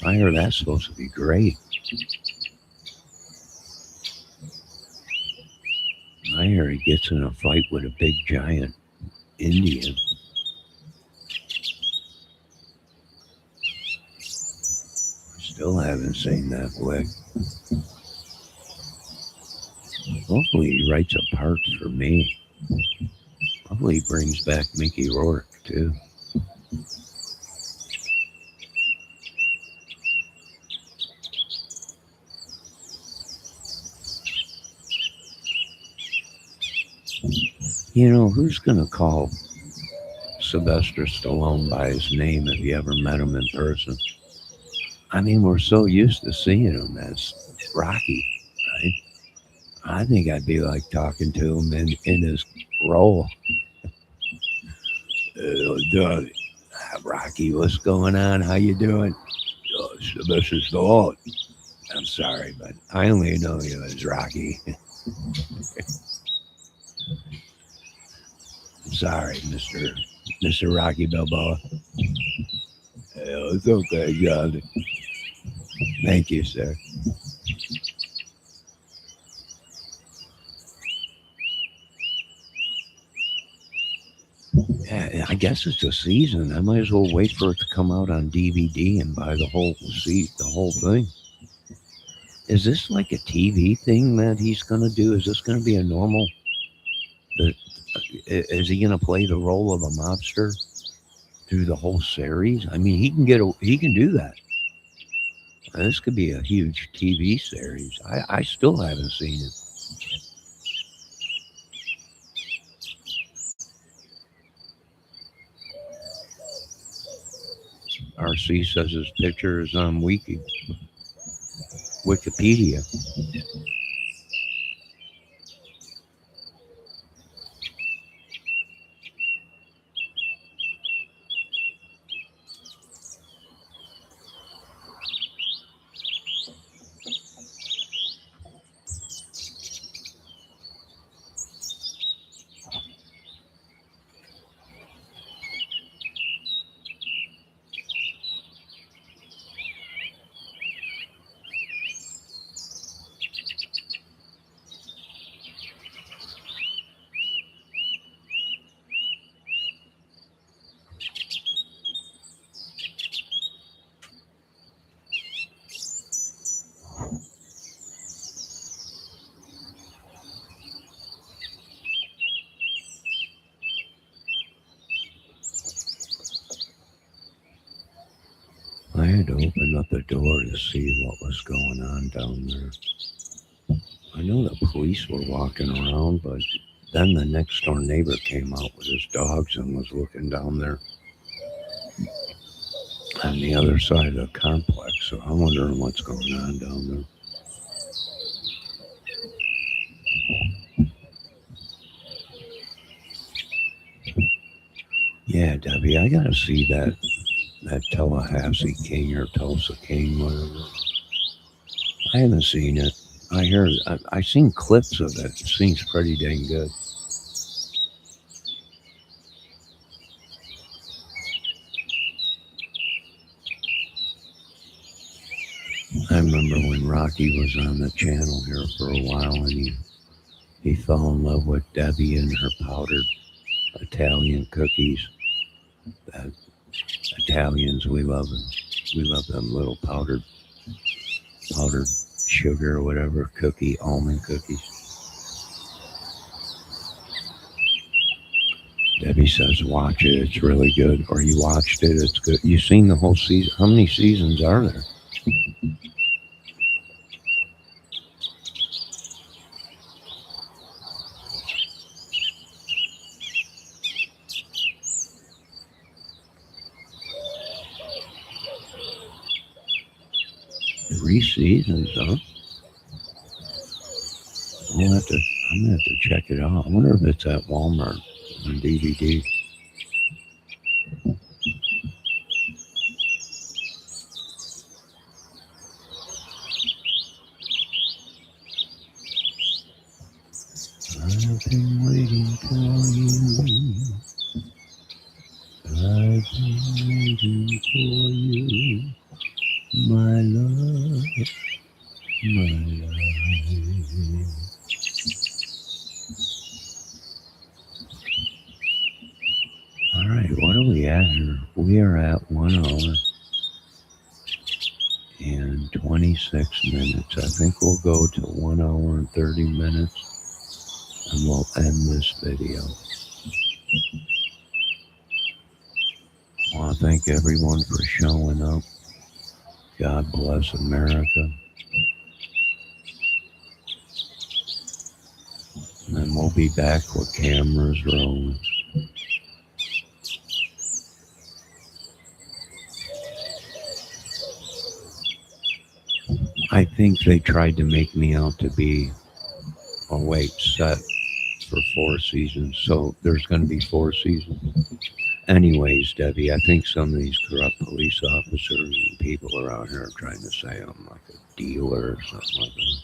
I heard that's supposed to be great. I hear he gets in a fight with a big giant Indian. Still haven't seen that flick. Hopefully he writes a part for me. Hopefully he brings back Mickey Rourke too. You know, who's gonna call Sylvester Stallone by his name if you ever met him in person? I mean, we're so used to seeing him as Rocky, right? I think I'd be like talking to him in his role. Doug, Rocky, what's going on? How you doing? Sylvester Stallone. I'm sorry, but I only know you as Rocky. Sorry, Mr. Rocky Balboa. It's okay, John. Thank you, sir. Yeah, I guess it's a season. I might as well wait for it to come out on DVD and buy the whole thing. Is this like a TV thing that he's gonna do? Is this gonna be a normal? Is he gonna play the role of a mobster through the whole series? I mean, he can do that. This could be a huge TV series. I still haven't seen it. RC says his picture is on Wikipedia. had to open up the door to see what was going on down there. I know the police were walking around, but then the next door neighbor came out with his dogs and was looking down there on the other side of the complex. So I'm wondering what's going on down there. Yeah, Debbie, I gotta see that Tallahassee King or Tulsa King, whatever. I haven't seen it. I seen clips of it. It seems pretty dang good. I remember when Rocky was on the channel here for a while, and he fell in love with Debbie and her powdered Italian cookies. That Italians, we love them. We love them little powdered sugar or whatever cookie, almond cookies. Debbie says, watch it, it's really good. Or you watched it, it's good. You seen the whole season? How many seasons are there? Three seasons, huh? I'm gonna have to check it out. I wonder if it's at Walmart on DVD. I've been waiting for you. I've been waiting for you. My love, my life. All right, what are we at here? We are at 1 hour and 26 minutes. I think we'll go to 1 hour and 30 minutes and we'll end this video. I want to thank everyone for showing up. God bless America. And then we'll be back with cameras rolling. I think they tried to make me out to be, set for 4 seasons. So there's going to be 4 seasons. Anyways, Debbie, I think some of these corrupt police officers and people around here are trying to say I'm like a dealer or something like that.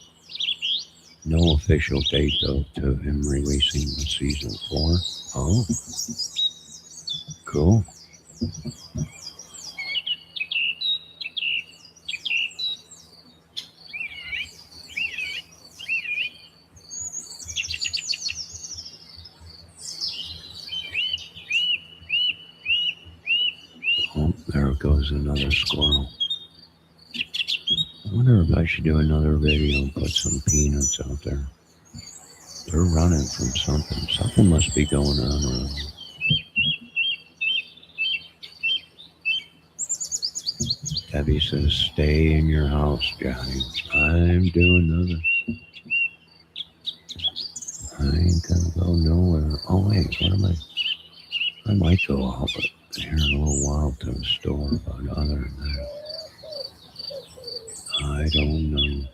No official date, though, to him releasing the season 4. Oh, cool. Oh, there goes another squirrel. I wonder if I should do another video and put some peanuts out there. They're running from something. Something must be going on around here. Debbie says, stay in your house, Johnny. I'm doing nothing. I ain't gonna go nowhere. Oh, wait, what am I might go out here in a little while to the store, but other than that, I don't know.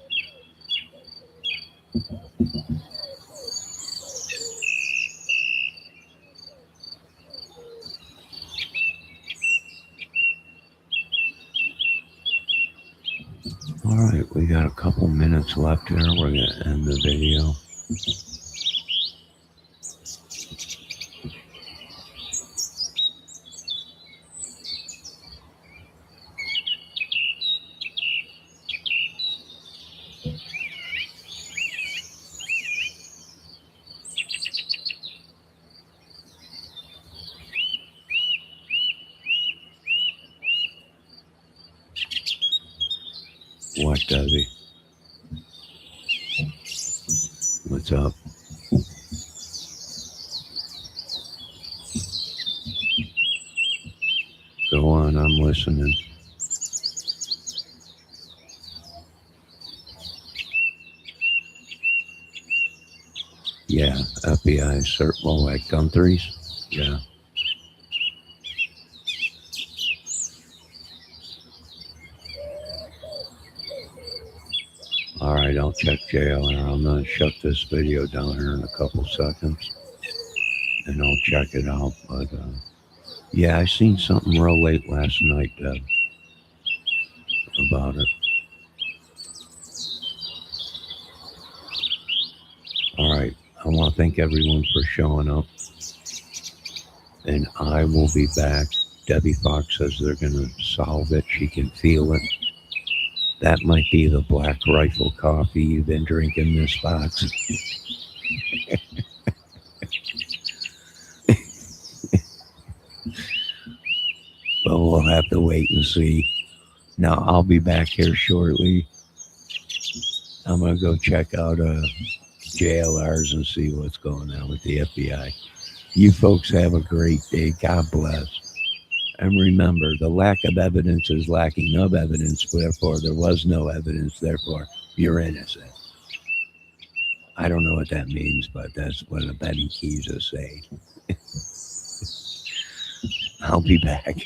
All right, we got a couple minutes left here. We're going to end the video. What, Debbie? What's up? Go on, I'm listening. FBI cert, well, like countries. Yeah. All right, I'll check jail, and I'm gonna shut this video down here in a couple seconds, and I'll check it out. But yeah, I seen something real late last night, Deb, about it. All right, I want to thank everyone for showing up, and I will be back. Debbie Fox says they're gonna solve it. She can feel it. That might be the Black Rifle coffee you've been drinking, Miss Fox. But we'll have to wait and see. Now, I'll be back here shortly. I'm going to go check out JLRs and see what's going on with the FBI. You folks have a great day. God bless. And remember, the lack of evidence is lacking of evidence. Therefore, there was no evidence. Therefore, you're innocent. I don't know what that means, but that's what Betty Keys is saying. I'll be back.